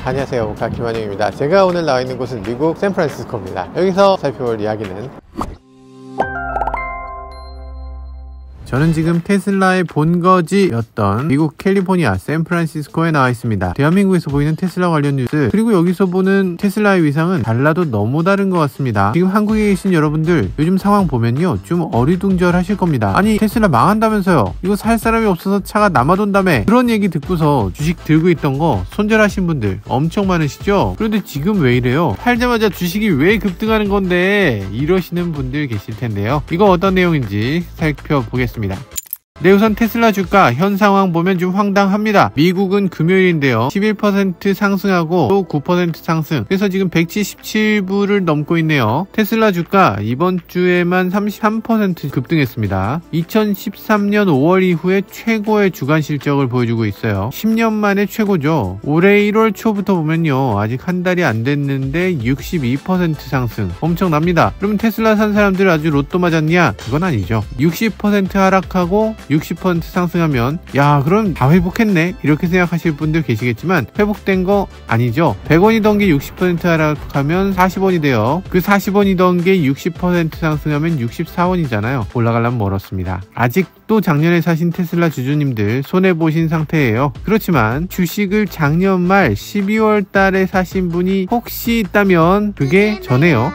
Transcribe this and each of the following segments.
안녕하세요, 모카 김환영입니다. 제가 오늘 나와 있는 곳은 미국 샌프란시스코입니다. 여기서 살펴볼 이야기는, 저는 지금 테슬라의 본거지였던 미국 캘리포니아 샌프란시스코에 나와 있습니다. 대한민국에서 보이는 테슬라 관련 뉴스, 그리고 여기서 보는 테슬라의 위상은 달라도 너무 다른 것 같습니다. 지금 한국에 계신 여러분들 요즘 상황 보면요, 좀 어리둥절하실 겁니다. 아니, 테슬라 망한다면서요, 이거 살 사람이 없어서 차가 남아돈다며, 그런 얘기 듣고서 주식 들고 있던 거 손절하신 분들 엄청 많으시죠? 그런데 지금 왜 이래요? 팔자마자 주식이 왜 급등하는 건데, 이러시는 분들 계실 텐데요. 이거 어떤 내용인지 살펴보겠습니다. 네, 우선 테슬라 주가 현 상황 보면 좀 황당합니다. 미국은 금요일인데요, 11% 상승하고 또 9% 상승, 그래서 지금 177불을 넘고 있네요. 테슬라 주가 이번 주에만 33% 급등했습니다. 2013년 5월 이후에 최고의 주간 실적을 보여주고 있어요. 10년 만에 최고죠. 올해 1월 초부터 보면요, 아직 한 달이 안 됐는데 62% 상승, 엄청납니다. 그러면 테슬라 산 사람들 아주 로또 맞았냐? 그건 아니죠. 60% 하락하고 60% 상승하면 야, 그럼 다 회복했네, 이렇게 생각하실 분들 계시겠지만 회복된 거 아니죠. 100원이던 게 60% 하락하면 40원이 돼요. 그 40원이던 게 60% 상승하면 64원이잖아요. 올라가려면 멀었습니다. 아직도 작년에 사신 테슬라 주주님들 손해보신 상태예요. 그렇지만 주식을 작년 말 12월 달에 사신 분이 혹시 있다면 그게 저네요.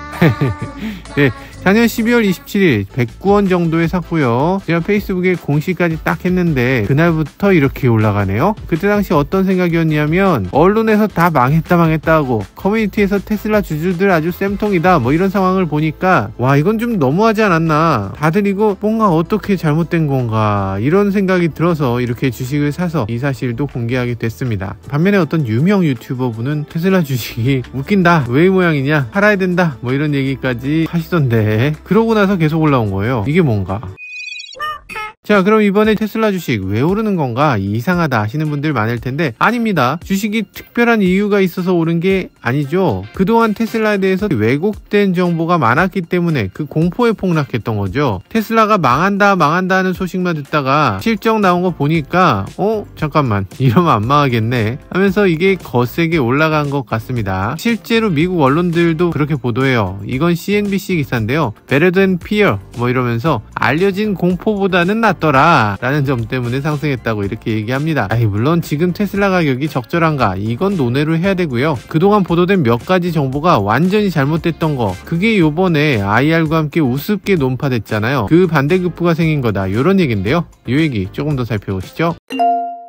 네, 작년 12월 27일 109원 정도에 샀고요. 제가 페이스북에 공시까지 딱 했는데 그날부터 이렇게 올라가네요. 그때 당시 어떤 생각이었냐면, 언론에서 다 망했다 하고 커뮤니티에서 테슬라 주주들 아주 쌤통이다 뭐 이런 상황을 보니까, 와, 이건 좀 너무하지 않았나, 다들 이거 뭔가 어떻게 잘못된 건가, 이런 생각이 들어서 이렇게 주식을 사서 이 사실도 공개하게 됐습니다. 반면에 어떤 유명 유튜버 분은 테슬라 주식이 웃긴다, 왜 이 모양이냐, 팔아야 된다 뭐 이런 얘기까지 하시던데, 그러고 나서 계속 올라온 거예요. 이게 뭔가. 자, 그럼 이번에 테슬라 주식 왜 오르는 건가, 이상하다 하시는 분들 많을 텐데, 아닙니다. 주식이 특별한 이유가 있어서 오른 게 아니죠. 그동안 테슬라에 대해서 왜곡된 정보가 많았기 때문에 그 공포에 폭락했던 거죠. 테슬라가 망한다 하는 소식만 듣다가 실적 나온 거 보니까 잠깐만, 이러면 안 망하겠네 하면서 이게 거세게 올라간 것 같습니다. 실제로 미국 언론들도 그렇게 보도해요. 이건 CNBC 기사인데요. Better than fear 뭐 이러면서 알려진 공포보다는 낫더라 라는 점 때문에 상승했다고 이렇게 얘기합니다. 물론 지금 테슬라 가격이 적절한가, 이건 논외로 해야 되고요. 그동안 보도된 몇 가지 정보가 완전히 잘못됐던 거, 그게 요번에 IR과 함께 우습게 논파됐잖아요. 그 반대급부가 생긴 거다, 이런 얘기인데요. 이 얘기 조금 더 살펴보시죠.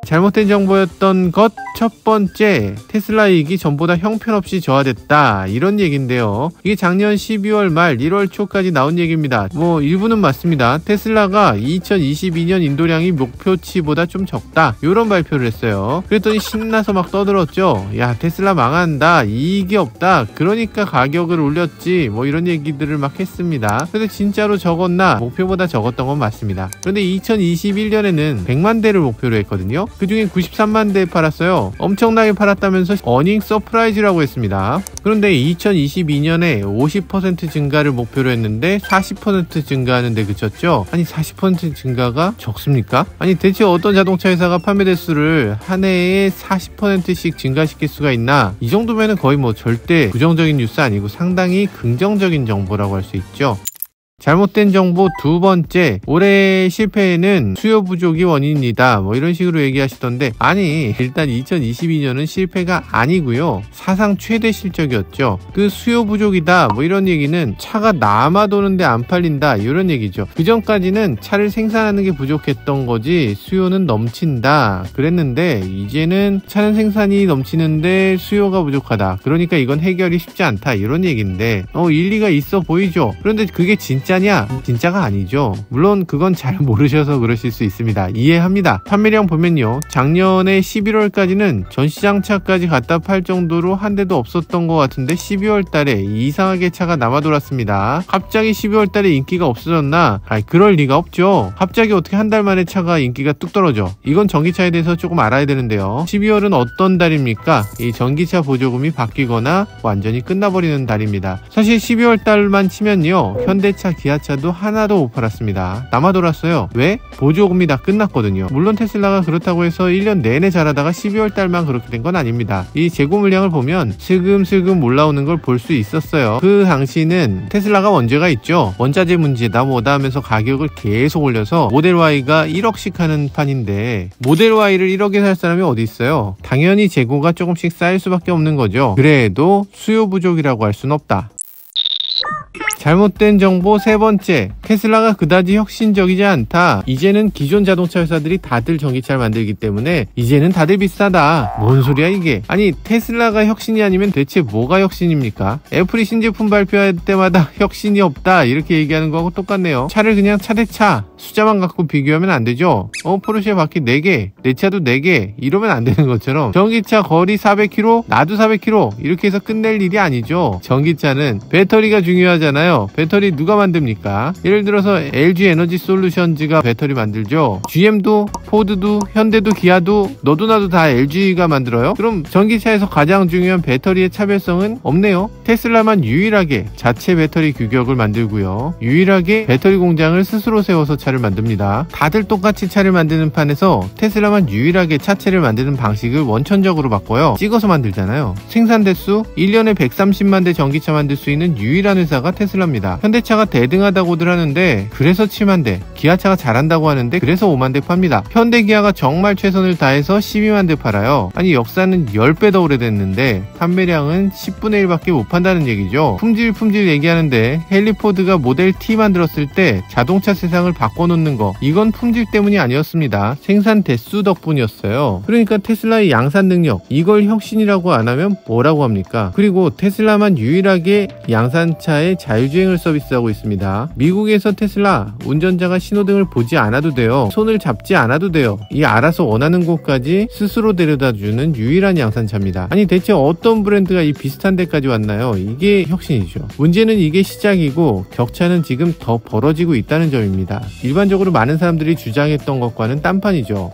잘못된 정보였던 것 첫 번째, 테슬라 이익이 전보다 형편없이 저하됐다, 이런 얘기인데요. 이게 작년 12월 말 1월 초까지 나온 얘기입니다. 뭐 일부는 맞습니다. 테슬라가 2022년 인도량이 목표치보다 좀 적다, 이런 발표를 했어요. 그랬더니 신나서 막 떠들었죠. 야, 테슬라 망한다, 이익이 없다, 그러니까 가격을 올렸지 뭐 이런 얘기들을 막 했습니다. 근데 진짜로 적었나? 목표보다 적었던 건 맞습니다. 그런데 2021년에는 100만 대를 목표로 했거든요. 그 중에 93만 대 팔았어요. 엄청나게 팔았다면서 어닝 서프라이즈라고 했습니다. 그런데 2022년에 50% 증가를 목표로 했는데 40% 증가하는데 그쳤죠. 아니, 40% 증가가 적습니까? 아니, 대체 어떤 자동차 회사가 판매 대수를 한 해에 40%씩 증가시킬 수가 있나? 이 정도면은 거의 뭐 절대 부정적인 뉴스 아니고 상당히 긍정적인 정보라고 할 수 있죠. 잘못된 정보 두 번째, 올해 실패에는 수요 부족이 원인이다 뭐 이런 식으로 얘기하시던데, 아니, 일단 2022년은 실패가 아니고요, 사상 최대 실적이었죠. 그 수요 부족이다 뭐 이런 얘기는 차가 남아도는데 안 팔린다 이런 얘기죠. 그 전까지는 차를 생산하는 게 부족했던 거지 수요는 넘친다 그랬는데, 이제는 차는 생산이 넘치는데 수요가 부족하다, 그러니까 이건 해결이 쉽지 않다, 이런 얘기인데 일리가 있어 보이죠. 그런데 그게 진짜냐? 진짜가 아니죠. 물론 그건 잘 모르셔서 그러실 수 있습니다. 이해합니다. 판매량 보면요, 작년에 11월까지는 전시장차까지 갖다 팔 정도로 한 대도 없었던 것 같은데 12월 달에 이상하게 차가 남아 돌았습니다. 갑자기 12월 달에 인기가 없어졌나? 그럴 리가 없죠. 갑자기 어떻게 한 달 만에 차가 인기가 뚝 떨어져? 이건 전기차에 대해서 조금 알아야 되는데요. 12월은 어떤 달입니까? 이 전기차 보조금이 바뀌거나 완전히 끝나버리는 달입니다. 사실 12월 달만 치면요, 현대차 기아차도 하나도 못 팔았습니다. 남아돌았어요. 왜? 보조금이 다 끝났거든요. 물론 테슬라가 그렇다고 해서 1년 내내 잘하다가 12월 달만 그렇게 된 건 아닙니다. 이 재고 물량을 보면 슬금슬금 올라오는 걸 볼 수 있었어요. 그 당시는 테슬라가 원죄가 있죠. 원자재 문제다 뭐다 하면서 가격을 계속 올려서 모델 Y가 1억씩 하는 판인데 모델 Y를 1억에 살 사람이 어디 있어요? 당연히 재고가 조금씩 쌓일 수밖에 없는 거죠. 그래도 수요 부족이라고 할 순 없다. 잘못된 정보 세 번째, 테슬라가 그다지 혁신적이지 않다. 이제는 기존 자동차 회사들이 다들 전기차를 만들기 때문에 이제는 다들 비슷하다. 뭔 소리야 이게? 아니 테슬라가 혁신이 아니면 대체 뭐가 혁신입니까? 애플이 신제품 발표할 때마다 혁신이 없다 이렇게 얘기하는 거하고 똑같네요. 차를 그냥 차 대 차 숫자만 갖고 비교하면 안 되죠. 포르쉐 바퀴 4개, 내 차도 4개 이러면 안 되는 것처럼 전기차 거리 400km, 나도 400km 이렇게 해서 끝낼 일이 아니죠. 전기차는 배터리가 중요하잖아요. 배터리 누가 만듭니까? 예를 들어서 LG 에너지 솔루션즈가 배터리 만들죠. GM도, 포드도, 현대도, 기아도 너도 나도 다 LG가 만들어요? 그럼 전기차에서 가장 중요한 배터리의 차별성은 없네요. 테슬라만 유일하게 자체 배터리 규격을 만들고요. 유일하게 배터리 공장을 스스로 세워서 차를 만듭니다. 다들 똑같이 차를 만드는 판에서 테슬라만 유일하게 차체를 만드는 방식을 원천적으로 바꿔요. 찍어서 만들잖아요. 생산 대수 1년에 130만 대 전기차 만들 수 있는 유일한 회사가 테슬라입니다. 현대차가 대등하다고들 하는데 그래서 7만 대, 기아차가 잘한다고 하는데 그래서 5만 대 팝니다. 현대 기아가 정말 최선을 다해서 12만 대 팔아요. 아니 역사는 10배 더 오래됐는데 판매량은 10분의 1밖에 못 판다는 얘기죠. 품질 얘기하는데 헨리 포드가 모델 T 만들었을 때 자동차 세상을 바꿔놓는 거 이건 품질 때문이 아니었습니다. 생산 대수 덕분이었어요. 그러니까 테슬라의 양산 능력 이걸 혁신이라고 안 하면 뭐라고 합니까? 그리고 테슬라만 유일하게 양산차의 자율주행을 서비스하고 있습니다. 미국에서 테슬라 운전자가 신호등을 보지 않아도 돼요. 손을 잡지 않아도 돼요. 이 알아서 원하는 곳까지 스스로 데려다주는 유일한 양산차입니다. 아니 대체 어떤 브랜드가 이 비슷한 데까지 왔나요? 이게 혁신이죠. 문제는 이게 시작이고 격차는 지금 더 벌어지고 있다는 점입니다. 일반적으로 많은 사람들이 주장했던 것과는 딴판이죠.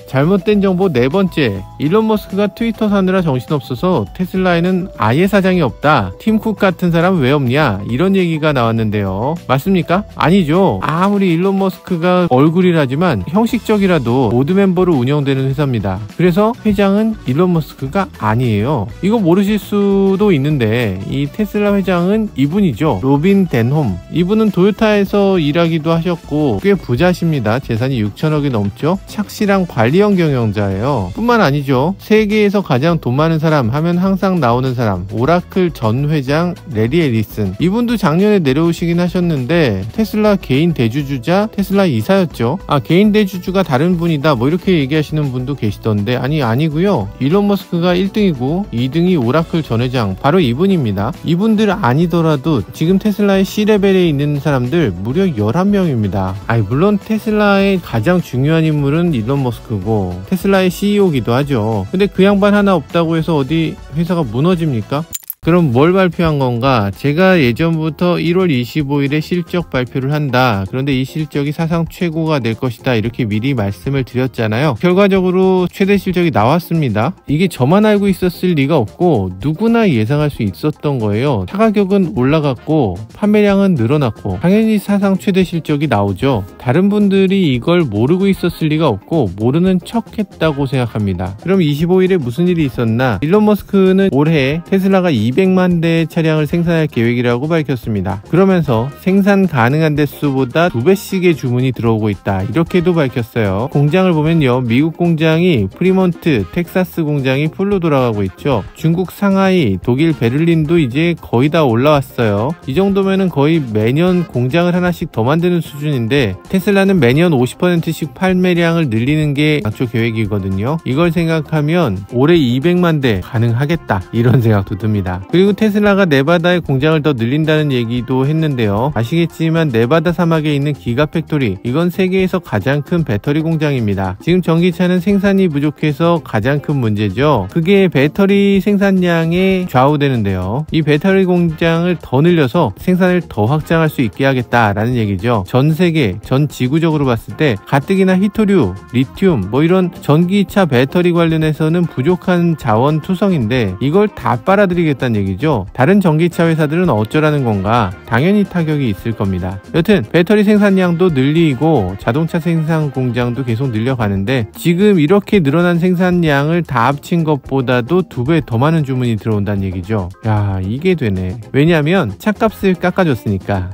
잘못된 정보 네 번째, 일론 머스크가 트위터 사느라 정신없어서 테슬라에는 아예 사장이 없다. 팀 쿡 같은 사람 왜 없냐? 이런 얘기가 나왔는데요. 맞습니까? 아니죠. 아무리 일론 머스크가 얼굴이라지만 형식적이라도 보드 멤버로 운영되는 회사입니다. 그래서 회장은 일론 머스크가 아니에요. 이거 모르실 수도 있는데 이 테슬라 회장은 이분이죠. 로빈 덴홈. 이분은 도요타에서 일하기도 하셨고 꽤 부자십니다. 재산이 6천억이 넘죠. 착실한 관리 경영자예요. 뿐만 아니죠. 세계에서 가장 돈 많은 사람 하면 항상 나오는 사람 오라클 전 회장 레리 애리슨. 이분도 작년에 내려오시긴 하셨는데 테슬라 개인 대주주자 테슬라 이사였죠. 개인 대주주가 다른 분이다 뭐 이렇게 얘기하시는 분도 계시던데 아니고요. 일론 머스크가 1등이고 2등이 오라클 전 회장 바로 이분입니다. 이분들 아니더라도 지금 테슬라의 C레벨에 있는 사람들 무려 11명입니다. 물론 테슬라의 가장 중요한 인물은 일론 머스크고 테슬라의 CEO기도 하죠. 근데 그 양반 하나 없다고 해서 어디 회사가 무너집니까? 그럼 뭘 발표한 건가? 제가 예전부터 1월 25일에 실적 발표를 한다. 그런데 이 실적이 사상 최고가 될 것이다. 이렇게 미리 말씀을 드렸잖아요. 결과적으로 최대 실적이 나왔습니다. 이게 저만 알고 있었을 리가 없고 누구나 예상할 수 있었던 거예요. 차 가격은 올라갔고 판매량은 늘어났고 당연히 사상 최대 실적이 나오죠. 다른 분들이 이걸 모르고 있었을 리가 없고 모르는 척 했다고 생각합니다. 그럼 25일에 무슨 일이 있었나? 일론 머스크는 올해 테슬라가 200만 대의 차량을 생산할 계획이라고 밝혔습니다. 그러면서 생산 가능한 대수보다 2배씩의 주문이 들어오고 있다. 이렇게도 밝혔어요. 공장을 보면요. 미국 공장이 프리몬트, 텍사스 공장이 풀로 돌아가고 있죠. 중국 상하이, 독일 베를린도 이제 거의 다 올라왔어요. 이 정도면은 거의 매년 공장을 하나씩 더 만드는 수준인데 테슬라는 매년 50%씩 판매량을 늘리는 게 당초 계획이거든요. 이걸 생각하면 올해 200만 대 가능하겠다. 이런 생각도 듭니다. 그리고 테슬라가 네바다에 공장을 더 늘린다는 얘기도 했는데요. 아시겠지만 네바다 사막에 있는 기가팩토리, 이건 세계에서 가장 큰 배터리 공장입니다. 지금 전기차는 생산이 부족해서 가장 큰 문제죠. 그게 배터리 생산량에 좌우되는데요. 이 배터리 공장을 더 늘려서 생산을 더 확장할 수 있게 하겠다라는 얘기죠. 전 세계, 전 지구적으로 봤을 때 가뜩이나 히토류, 리튬 뭐 이런 전기차 배터리 관련해서는 부족한 자원 투성인데 이걸 다 빨아들이겠다는 있다는 얘기죠. 다른 전기차 회사들은 어쩌라는 건가? 당연히 타격이 있을 겁니다. 여튼 배터리 생산량도 늘리고 자동차 생산 공장도 계속 늘려가는데 지금 이렇게 늘어난 생산량을 다 합친 것보다도 2배 더 많은 주문이 들어온다는 얘기죠. 야, 이게 되네. 왜냐하면 차값을 깎아줬으니까.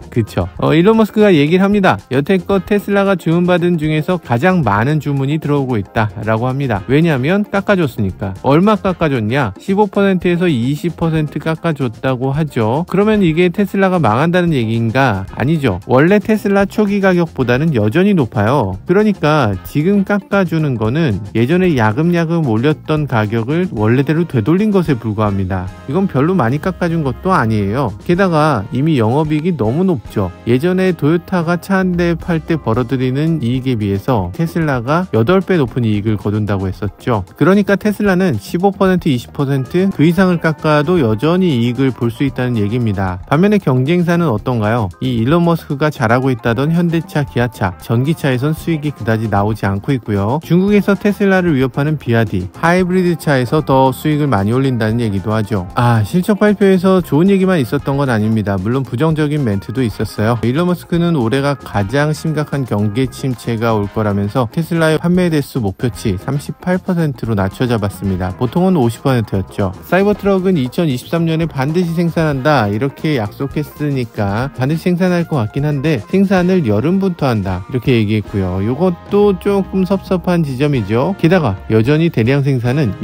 그쵸. 일론 머스크가 얘기를 합니다. 여태껏 테슬라가 주문받은 중에서 가장 많은 주문이 들어오고 있다 라고 합니다. 왜냐하면 깎아줬으니까. 얼마 깎아줬냐? 15%에서 20% 깎아줬다고 하죠. 그러면 이게 테슬라가 망한다는 얘기인가? 아니죠. 원래 테슬라 초기 가격보다는 여전히 높아요. 그러니까 지금 깎아주는 거는 예전에 야금야금 올렸던 가격을 원래대로 되돌린 것에 불과합니다. 이건 별로 많이 깎아준 것도 아니에요. 게다가 이미 영업이익이 너무 높죠. 예전에 도요타가 차 한 대 팔 때 벌어들이는 이익에 비해서 테슬라가 8배 높은 이익을 거둔다고 했었죠. 그러니까 테슬라는 15%, 20% 그 이상을 깎아도 여전히 이익을 볼 수 있다는 얘기입니다. 반면에 경쟁사는 어떤가요? 이 일론 머스크가 잘하고 있다던 현대차, 기아차, 전기차에선 수익이 그다지 나오지 않고 있고요. 중국에서 테슬라를 위협하는 비아디, 하이브리드 차에서 더 수익을 많이 올린다는 얘기도 하죠. 실적 발표에서 좋은 얘기만 있었던 건 아닙니다. 물론 부정적인 멘트도 있었어요. 일론 머스크는 올해가 가장 심각한 경기 침체가 올 거라면서 테슬라의 판매 대수 목표치 38%로 낮춰 잡았습니다. 보통은 50%였죠. 사이버트럭은 2023년에 반드시 생산한다 이렇게 약속했으니까 반드시 생산할 것 같긴 한데 생산을 여름부터 한다 이렇게 얘기했고요. 이것도 조금 섭섭한 지점이죠. 게다가 여전히 대량 생산은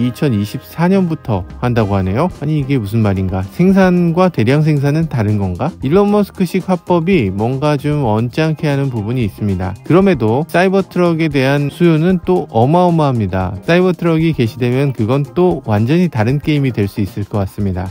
2024년부터 한다고 하네요. 아니 이게 무슨 말인가? 생산과 대량 생산은 다른 건가? 일론 머스크식 화법이 뭔가 좀 언짢게 하는 부분이 있습니다. 그럼에도 사이버트럭에 대한 수요는 또 어마어마합니다. 사이버트럭이 개시되면 그건 또 완전히 다른 게임이 될 수 있을 것 같습니다.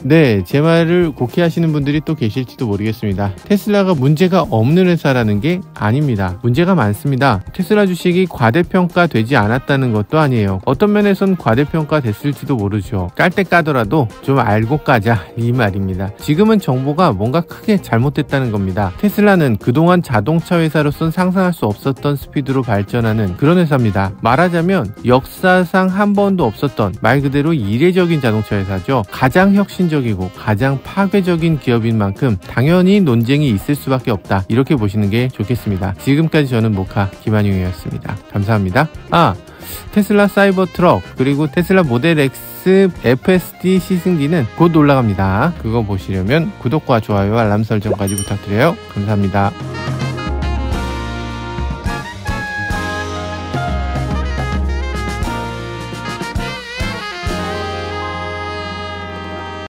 네, 제 말을 곡해하시는 분들이 또 계실지도 모르겠습니다. 테슬라가 문제가 없는 회사라는 게 아닙니다. 문제가 많습니다. 테슬라 주식이 과대평가되지 않았다는 것도 아니에요. 어떤 면에선 과대평가됐을지도 모르죠. 깔 때 까더라도 좀 알고 까자 이 말입니다. 지금은 정보가 뭔가 크게 잘못됐다는 겁니다. 테슬라는 그동안 자동차 회사로선 상상할 수 없었던 스피드로 발전하는 그런 회사입니다. 말하자면 역사상 한 번도 없었던 말 그대로 이례적인 자동차 회사죠. 가장 혁신적이고 가장 파괴적인 기업인 만큼 당연히 논쟁이 있을 수밖에 없다 이렇게 보시는 게 좋겠습니다. 지금까지 저는 모카 김한용이었습니다. 감사합니다. 테슬라 사이버트럭 그리고 테슬라 모델 X FSD 시승기는 곧 올라갑니다. 그거 보시려면 구독과 좋아요 알람 설정까지 부탁드려요. 감사합니다.